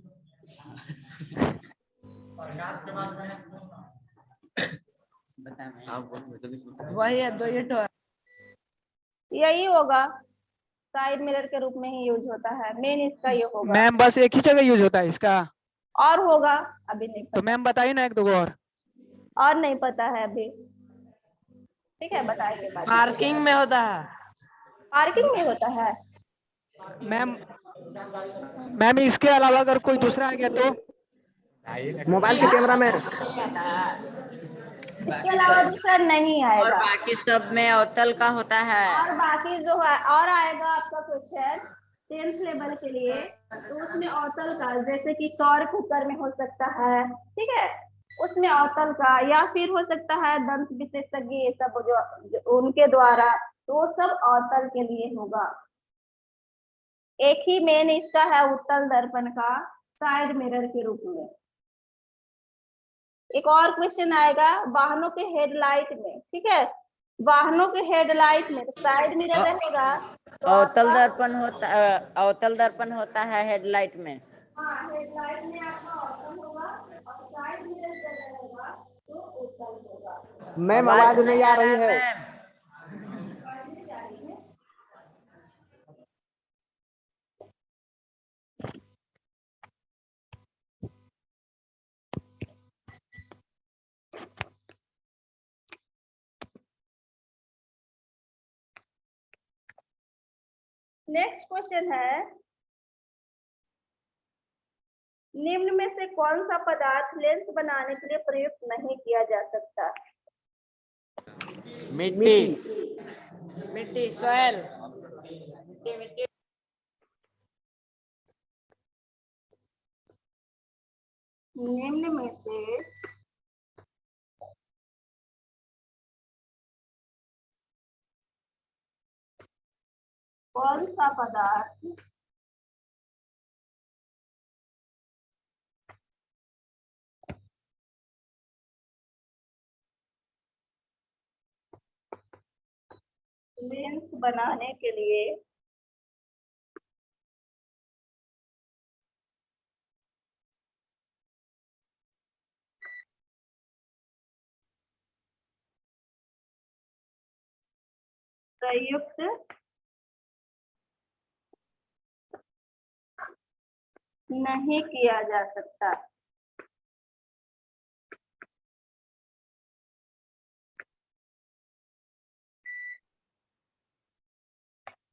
वही है, दो ये तो है।
यही होगा, साइड मिरर के रूप में ही यूज होता है, मेन इसका ये होगा।
मैम बस एक ही जगह यूज होता है इसका?
और होगा, अभी नहीं
तो
पता।
मैम बताइए ना एक दो
और नहीं पता है अभी, ठीक है बताएंगे बाद में।
पार्किंग में होता है।
पार्किंग में होता है।
मैम। मैम इसके अलावा अगर कोई दूसरा आ गया तो?
मोबाइल के कैमरा में।
इसके अलावा दूसरा नहीं
और
आएगा।
बाकी सब में अवतल का होता है।
और बाकी जो है और आएगा आपका क्वेश्चन 10th लेवल के लिए, तो उसमें अवतल का, जैसे कि सौर कुकर में हो सकता है, ठीक है, उसमें अवतल का, या फिर हो सकता है दंत विशेषज्ञ ये सब जो उनके द्वारा, तो वो सब अवतल के लिए होगा। एक ही मेन इसका है उत्तल दर्पण का साइड मिरर के रूप में। एक और क्वेश्चन आएगा वाहनों के हेडलाइट में, ठीक है, वाहनों के हेडलाइट में साइड मिरर रहेगा तो
अवतल दर्पण होता है हेडलाइट में।
हाँ, हेडलाइट में आपका अवतल होगा और साइड मिरर जब रहेगा तो उत्तल होगा।
मैम आवाज नहीं आ रही है।
मैम।
नेक्स्ट क्वेश्चन है, निम्न में से कौन सा पदार्थ लेंस बनाने के लिए प्रयुक्त नहीं किया जा सकता?
मिट्टी।
मिट्टी, सॉइल।
निम्न में से कौन सा पदार्थ लेंस बनाने के लिए प्रयुक्त नहीं किया जा सकता?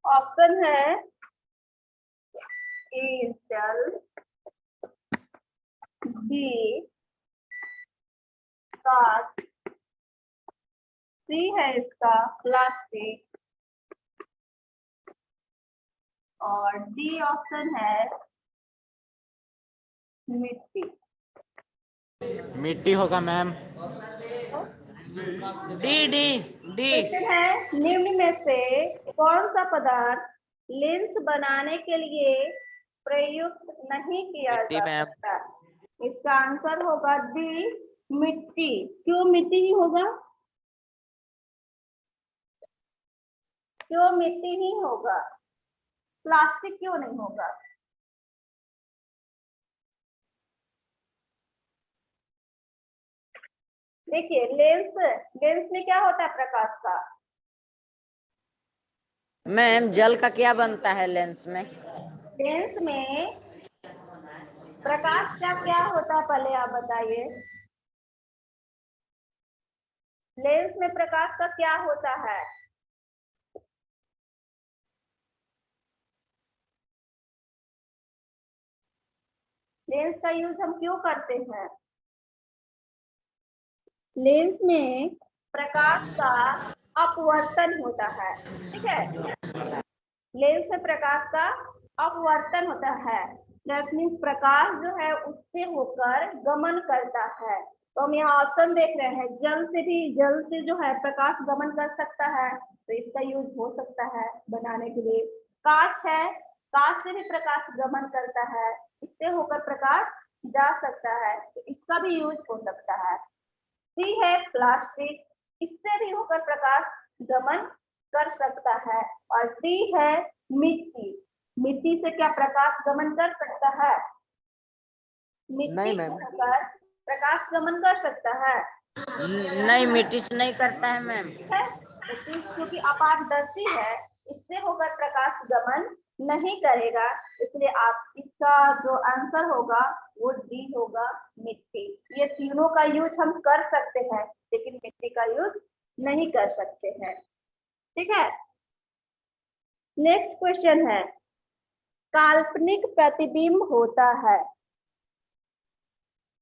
ऑप्शन है ए जल, बी कांच, सी है इसका प्लास्टिक, और डी ऑप्शन है मिट्टी।
मिट्टी होगा ma'am.
D D D.
Question है निम्न में से कौन सा पदार्थ लेंस बनाने के लिए प्रयुक्त नहीं किया
मिट्टी
जा
मैम।
सकता? इसका आंसर होगा डी मिट्टी। क्यों मिट्टी ही होगा? क्यों मिट्टी ही होगा, प्लास्टिक क्यों नहीं होगा? देखिए लेंस, लेंस में क्या होता है प्रकाश का?
मैम जल का क्या बनता है लेंस में?
लेंस में प्रकाश का क्या होता है पहले आप बताइए। लेंस में प्रकाश का क्या होता है? लेंस का यूज हम क्यों करते हैं? लेंस में प्रकाश का अपवर्तन होता है, ठीक है, लेंस में प्रकाश का अपवर्तन होता है, दैट मीन्स प्रकाश जो है उससे होकर गमन करता है। तो हम यहाँ ऑप्शन देख रहे हैं, जल से भी, जल से जो है प्रकाश गमन कर सकता है, तो इसका यूज हो सकता है बनाने के लिए। कांच है, कांच से भी प्रकाश गमन करता है, इससे होकर प्रकाश जा सकता है, तो इसका भी यूज हो सकता है। सी है प्लास्टिक, इससे भी होकर प्रकाश गमन कर सकता है। और डी है मिट्टी, मिट्टी से क्या प्रकाश गमन कर सकता है? मिट्टी
नहीं,
से
मैम।
होकर प्रकाश गमन कर सकता है?
नहीं, मिट्टी से नहीं करता है मैम।
है तो सी क्योंकि अपारदर्शी है, इससे होकर प्रकाश गमन नहीं करेगा, इसलिए आप इसका जो आंसर होगा वो डी होगा, मिट्टी। ये तीनों का यूज हम कर सकते हैं लेकिन मिट्टी का यूज नहीं कर सकते हैं। ठीक है, नेक्स्ट क्वेश्चन है, काल्पनिक प्रतिबिंब होता है,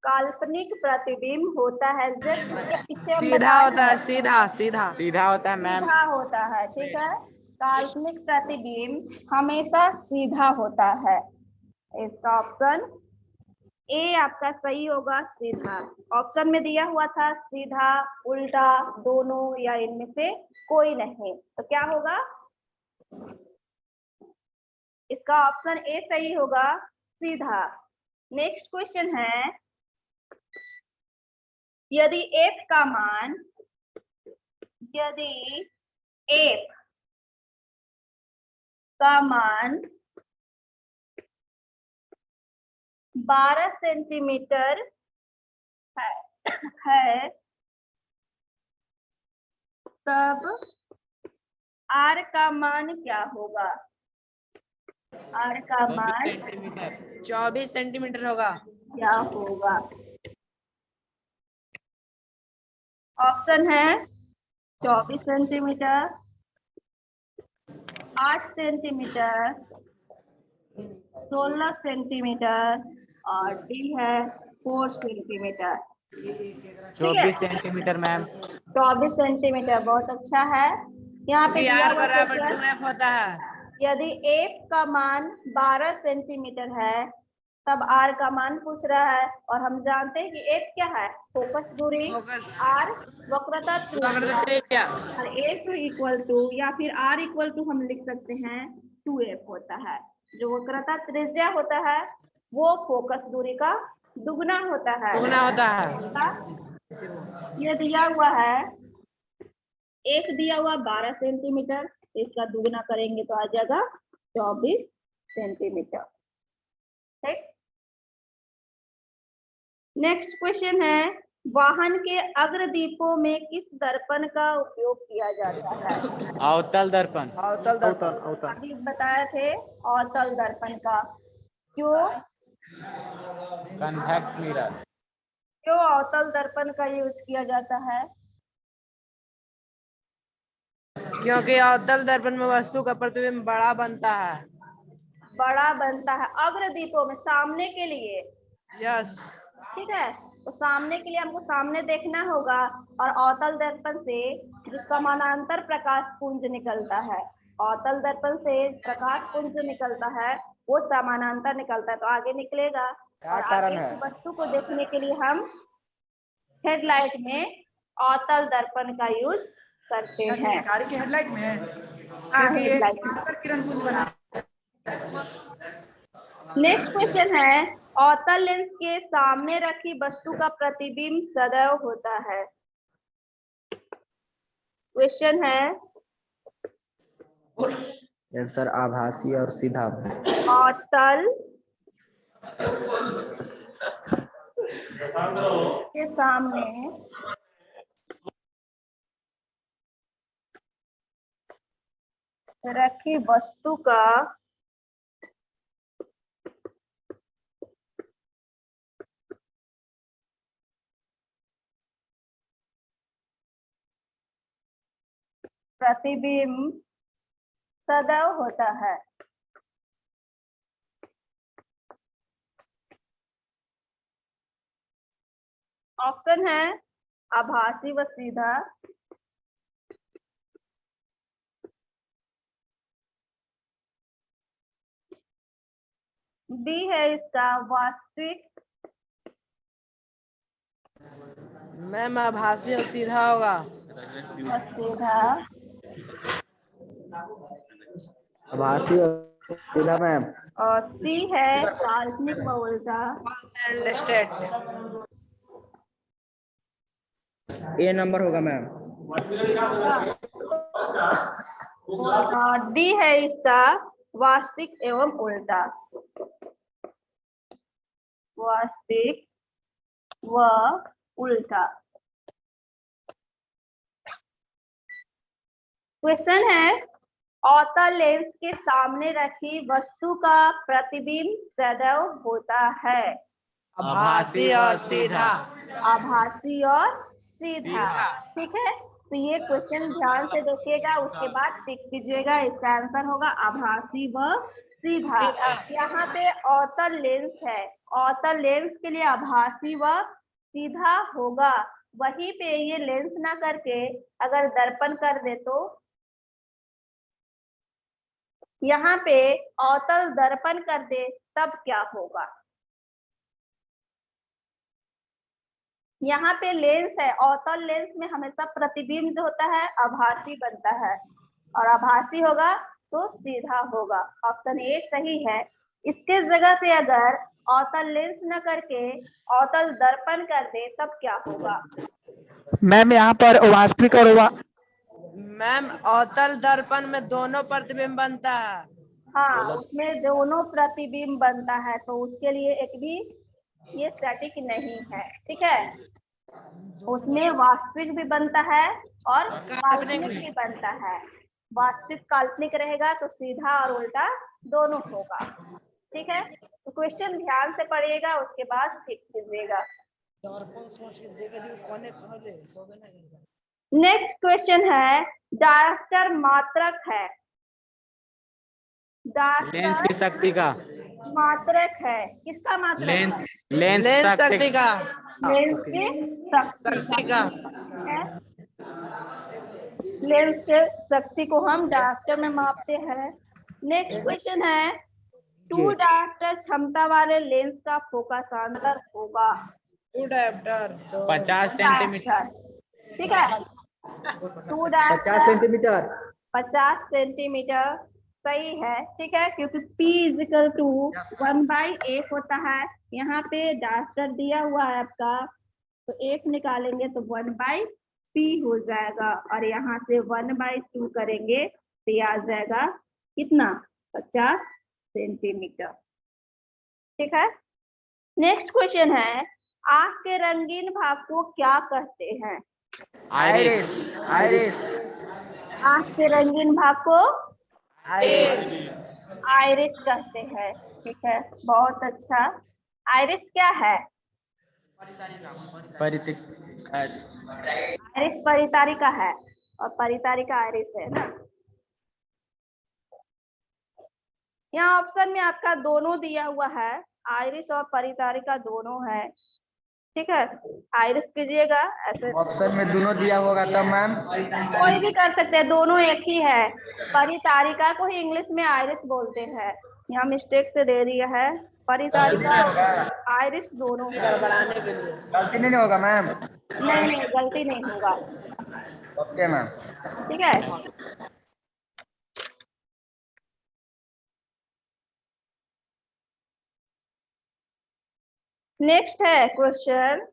काल्पनिक प्रतिबिंब होता है, जस्ट इसके पीछे हम
सीधा
बताए
होता है,
हैं।
सीधा सीधा
सीधा होता है मैम।
सीधा होता है, ठीक है। काल्पनिक प्रतिबिंब हमेशा सीधा होता है। इसका ऑप्शन ए आपका सही होगा, सीधा। ऑप्शन में दिया हुआ था सीधा, उल्टा, दोनों या इनमें से कोई नहीं, तो क्या होगा? इसका ऑप्शन ए सही होगा, सीधा। नेक्स्ट क्वेश्चन है, यदि f का मान, यदि f का मान 12 सेंटीमीटर है तब r का मान क्या होगा? r का मान
24 सेंटीमीटर होगा।
क्या होगा? ऑप्शन है 24 सेंटीमीटर, 8 सेंटीमीटर, 16 सेंटीमीटर और डी है 4 सेंटीमीटर।
24 centimetre ma'am.
24 सेंटीमीटर, बहुत अच्छा है। यहाँ पे दिया
r
हुआ
बराबर
क्वेश्चन,
2f होता है।
यदि f का मान 12 सेंटीमीटर है तब r का मान पूछ रहा है, और हम जानते हैं कि f क्या है? फोकस दूरी,
फोकस
r वक्रता त्रिज्या,
त्रिज्या।
और f इक्वल टू या फिर r इक्वल टू हम लिख सकते हैं 2f होता है। जो वक्रता त्रिज्या होता है वो फोकस दूरी का दुगना होता है।
दुगना होता है।
ये दिया हुआ है, एक दिया हुआ 12 सेंटीमीटर, इसका दुगना करेंगे तो आ जाएगा 24 सेंटीमीटर। ठीक, नेक्स्ट क्वेश्चन है, वाहन के अग्रदीपों में किस दर्पण का उपयोग किया जाता है?
अवतल दर्पण।
अवतल
अवतल अवतल।
अभी बताए थे अवतल दर्पण का। क्यों
कन्वेक्स मिरर।
क्यों अवतल दर्पण का यूज किया जाता है?
क्योंकि अवतल दर्पण में वस्तु का प्रतिबिंब बड़ा बनता है।
बड़ा बनता है अग्रदीपों में, सामने के लिए।
यस।
ठीक है, तो सामने के लिए हमको सामने देखना होगा, और अवतल दर्पण से जो समानांतर प्रकाश पुंज निकलता है, अवतल दर्पण से प्रकाश पुंज जो निकलता है वो समानांतर निकलता है, तो आगे निकलेगा। और आगे की वस्तु को देखने के लिए हम हेडलाइट में अवतल दर्पण का यूज करते हैं।
गाड़ी की हेडलाइट में
हाँ, हेडलाइट में। नेक्स्ट क्वेश्चन है, अवतल लेंस के सामने रखी वस्तु का प्रतिबिंब सदैव होता है। क्वेश्चन है,
आंसर आभासी और सीधा।
अवतल के सामने रखी वस्तु का प्रतिबिंब सदैव होता है। ऑप्शन है आभासी व सीधा, बी है इसका वास्तविक,
मैम आभासी और सीधा होगा।
सीधा,
आभासी और सीधा मैम।
और सी है काल्पनिक व उल्टा।
स्टेट।
ए नंबर होगा मैम।
डी है इसका वास्तविक एवं उल्टा। वास्तविक व उल्टा। क्वेश्चन है अवतल लेंस के सामने रखी वस्तु का प्रतिबिंब सदैव होता है
आभासी और सीधा।
आभासी और सीधा। ठीक है, तो ये क्वेश्चन ध्यान से देखिएगा, उसके बाद टिक कीजिएगा। इसका आंसर होगा आभासी व सीधा। यहाँ पे अवतल लेंस है, अवतल लेंस के लिए आभासी व सीधा होगा। वहीं पे ये लेंस ना करके अगर दर्पण कर दे तो यहाँ पे अवतल दर्पण कर दे तब क्या होगा। यहाँ पे लेंस है, अवतल लेंस में हमेशा प्रतिबिंब जो होता है आभासी बनता है, और आभासी होगा तो सीधा होगा। ऑप्शन ए सही है। इसके जगह पे अगर अवतल लेंस न करके अवतल दर्पण कर दे तब क्या होगा।
मैम यहाँ पर वास्तविक और
मैम अवतल दर्पण में दोनों प्रतिबिंब बनता है।
हाँ, उसमें दोनों प्रतिबिंब बनता है, तो उसके लिए एक भी ये सटीक नहीं है। ठीक है, उसमें वास्तविक भी बनता है और काल्पनिक भी बनता है। वास्तविक काल्पनिक रहेगा तो सीधा और उल्टा दोनों होगा। ठीक है, तो क्वेश्चन ध्यान से पढ़िएगा, उसके बाद ठीक कीजिएगा। नेक्स्ट क्वेश्चन है डायरेक्टर मात्रक है।
लेंस की शक्ति का।
मात्रक है, किसका मात्रक है?
लेंस
शक्ति का।
लेंस की
शक्ति का।
है। लेंस के शक्ति को हम डायरेक्टर में मापते हैं। नेक्स्ट क्वेश्चन है 2 डायरेक्टर क्षमता वाले लेंस का फोकस अंतर होगा
2 डायरेक्टर
50 सेंटीमीटर।
ठीक है, 2 डायरेक्टर
50 सेंटीमीटर।
50 सेंटीमीटर सही है। ठीक है, क्योंकि P इजिकल टू 1/8 होता है। यहाँ पे डायरेक्टर दिया हुआ है आपका, तो 1 निकालेंगे तो 1/P हो जाएगा, और यहाँ से 1/2 करेंगे तो ये आ जाएगा कितना, 50 सेंटीमीटर। ठीक है, नेक्स्ट क्वेश्चन है आँख के रंगीन भाग को क्या कहते हैं?
आइरिस। आइरिस।
आँख के रंगीन भाग को आइरिस कहते हैं। ठीक है, बहुत अच्छा। आइरिस क्या है? आइरिस परितारिका है, और परितारिका आइरिस है ना। यहाँ ऑप्शन में आपका दोनों दिया हुआ है, आइरिस और परितारिका दोनों है। ठीक है, आइरिस कीजिएगा ऐसे।
ऑप्शन में दोनों दिया होगा तब मैम।
कोई भी कर सकते हैं, दोनों एक ही है। परितारिका को ही इंग्लिश में आइरिस बोलते हैं, यहाँ मिस्टेक से दे दिया है। परितारिका आइरिस दोनों है।
गलती नहीं होगा मैम।
नहीं, गलती नहीं होगा।
Okay ma'am.
ठीक है, नेक्स्ट है क्वेश्चन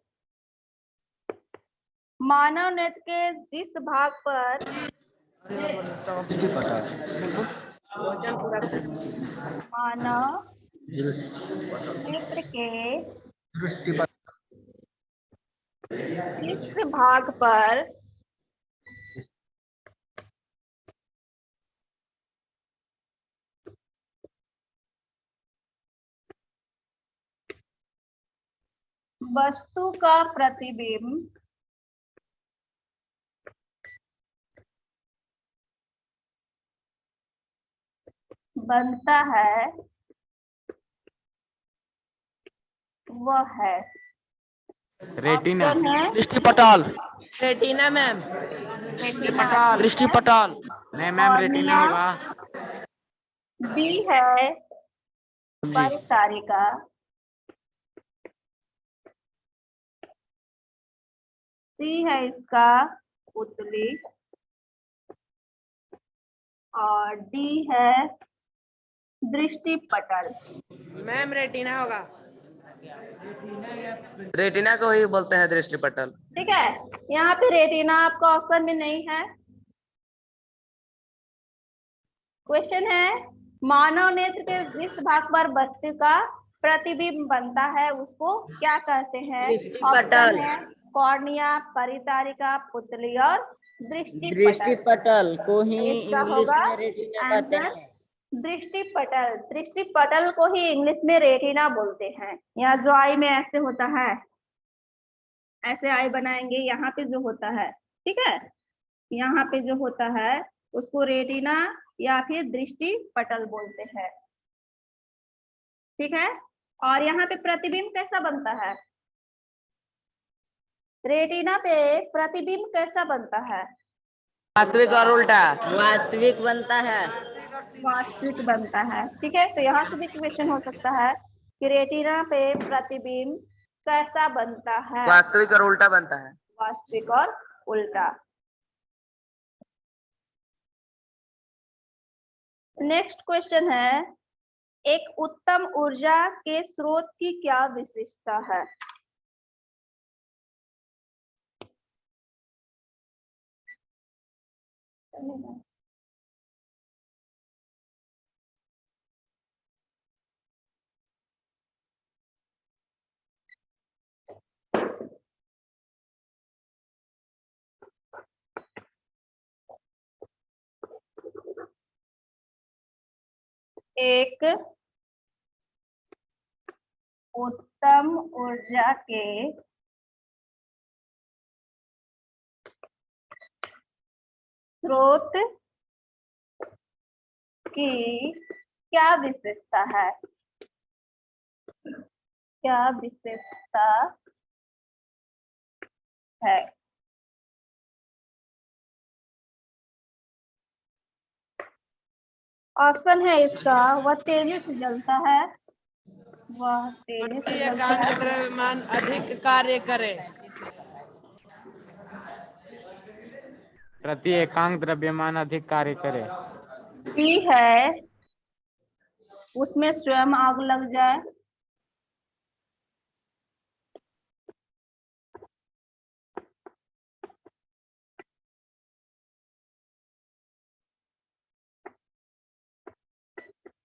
मानव नेत्र के जिस भाग पर मानव नेत्र के जिस भाग पर वस्तु का प्रतिबिंब बनता है वह है
रेटिना।
ऑप्शन है
दृष्टिपटल।
Retina ma'am.
दृष्टिपटल।
नहीं मैम, रेटिना होगा।
बी है परितारिका, सी है इसका पुतली, और डी है दृष्टिपटल।
मैम रेटिना होगा।
रेटिना को ही बोलते हैं दृष्टिपटल।
ठीक है, यहाँ पे रेटिना आपका ऑप्शन में नहीं है। क्वेश्चन है, मानव नेत्र के जिस भाग पर वस्तु का प्रतिबिंब बनता है उसको क्या कहते हैं?
दृष्टिपटल।
ऑप्शन है कॉर्निया, परितारिका, पुतली और दृष्टिपटल।
दृष्टिपटल को ही
इसका
इंग्लिश
होगा
में रेटिना कहते
आंसर
हैं।
दृष्टिपटल। दृष्टिपटल को ही इंग्लिश में रेटिना बोलते हैं। यहाँ जो आई में ऐसे होता है, ऐसे आई बनाएंगे, यहाँ पे जो होता है, ठीक है, यहाँ पे जो होता है उसको रेटिना या फिर दृष्टिपटल बोलते हैं। ठीक है, और यहाँ पे प्रतिबिंब कैसा बनता है? रेटिना पे प्रतिबिंब कैसा बनता है?
वास्तविक और उल्टा।
वास्तविक बनता है।
वास्तविक बनता है। ठीक है, तो यहाँ से भी क्वेश्चन हो सकता है कि रेटिना पे प्रतिबिंब कैसा बनता है?
वास्तविक और उल्टा बनता है।
वास्तविक और उल्टा। नेक्स्ट क्वेश्चन है, एक उत्तम ऊर्जा के स्रोत की क्या विशेषता है? एक उत्तम ऊर्जा के स्रोत की क्या विशेषता है? क्या विशेषता है? ऑप्शन है इसका, वह तेजी से जलता है, वह तेजी से जलता
एकांक
है,
द्रव्यमान अधिक कार्य करे।
प्रति एकांक द्रव्यमान अधिक कार्य करे।
बी है उसमें स्वयं आग लग जाए,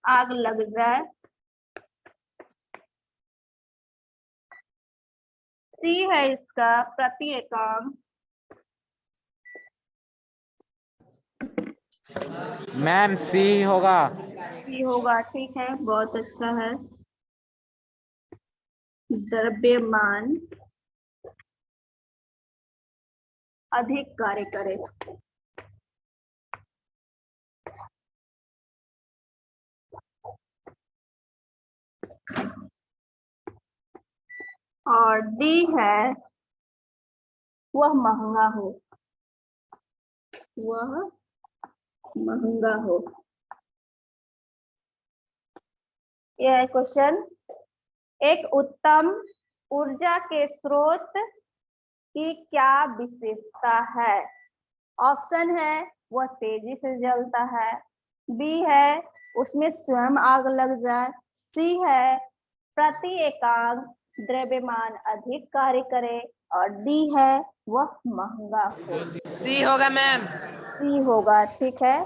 आग लग जाए। सी है इसका, प्रति एकांक।
मैम सी होगा।
सी होगा, ठीक है, बहुत अच्छा है। द्रव्यमान अधिक कार्य करे। और डी है वह महंगा हो, वह महंगा हो। यह है क्वेश्चन, एक उत्तम ऊर्जा के स्रोत की क्या विशेषता है? ऑप्शन है वह तेजी से जलता है, बी है उसमें स्वयं आग लग जाए, सी है प्रति एकांक द्रव्यमान अधिक कार्य करे, और डी है वह महंगा हो।
सी होगा मैम।
सी होगा, ठीक है,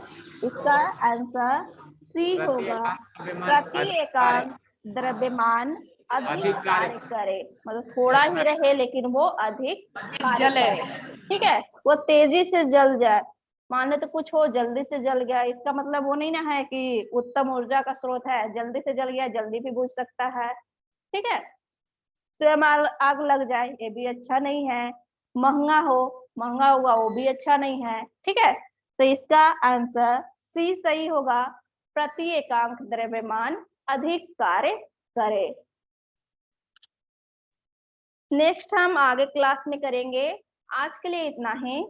इसका आंसर सी होगा, प्रति एकांक द्रव्यमान अधिक कार्य करे। मतलब थोड़ा ही रहे लेकिन वो अधिक कार्य
जले।
करे। ठीक है, वो तेजी से जल जाए, मान लो तो कुछ हो जल्दी से जल गया, इसका मतलब वो नहीं ना है कि उत्तम ऊर्जा का स्रोत है, जल्दी से जल गया, जल्दी भी बुझ सकता है। ठीक है, स्वयं आग लग जाए ये भी अच्छा नहीं है, महंगा हो, महंगा हुआ वो भी अच्छा नहीं है। ठीक है, तो इसका आंसर सी सही होगा, प्रति एकांक द्रव्यमान अधिक कार्य करे। नेक्स्ट हम आगे क्लास में करेंगे, आज के लिए इतना ही।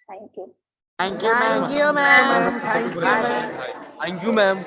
Thank you.
Thank you ma'am.
Thank you ma'am.
Thank you ma'am.